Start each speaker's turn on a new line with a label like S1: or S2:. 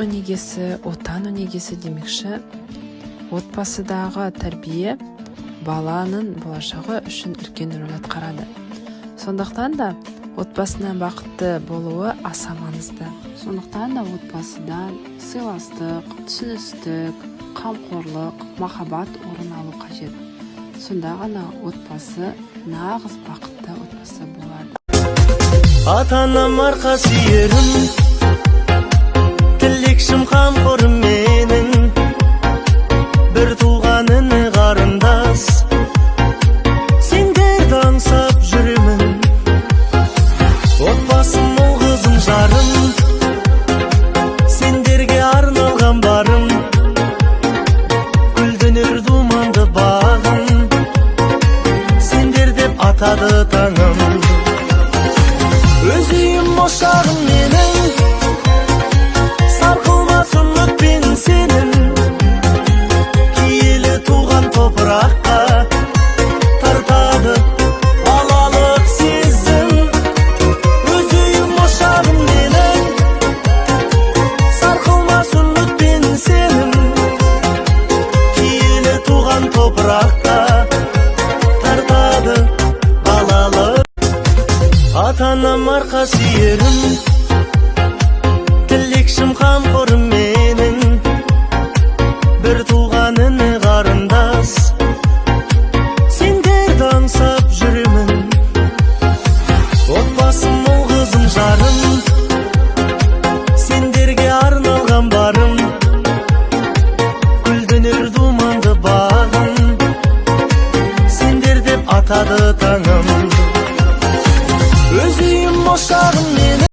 S1: өнегесі, отан өнегесі демекші, отбасыдағы тәрбие баланың болашағы үшін үлкен рөл атқарады. Сондықтан да отбасының бақытты болуы аса маңызды. Сондықтан да отбасыда сыйластық, түсіністік, қамқорлық, махаббат орын алу қажет. Сонда ғана отбасы нағыз бақытты отбасы болады.
S2: Ата-анам арқа сүйерім, тілекшім қамқорым менің, бір туған іні қарындас, сендерді аңсап жүремін. Отбасым ол қызым жарым, сендерге арналған барым, гүлденер думанды бағым, сендер деп атады таңым. Өз үйім ошағым менің, сарқылмас үмітпен сенің, киелі туған топыраққа тартады балалық сезім. Өз үйім ошағым менің, сарқылмас үмітпен сенің, киелі туған топыраққа тартады балалық. Ата-анам арқа сүйерім, тілекшім қамқорым менің, бір туған іні қарындас, сендерді аңсап жүремін. Отбасым ол қызым жарым, сендерге арналған барым, гүлденер думанды бағым, сендер деп атады таңым. Өз үйім ошағым менің.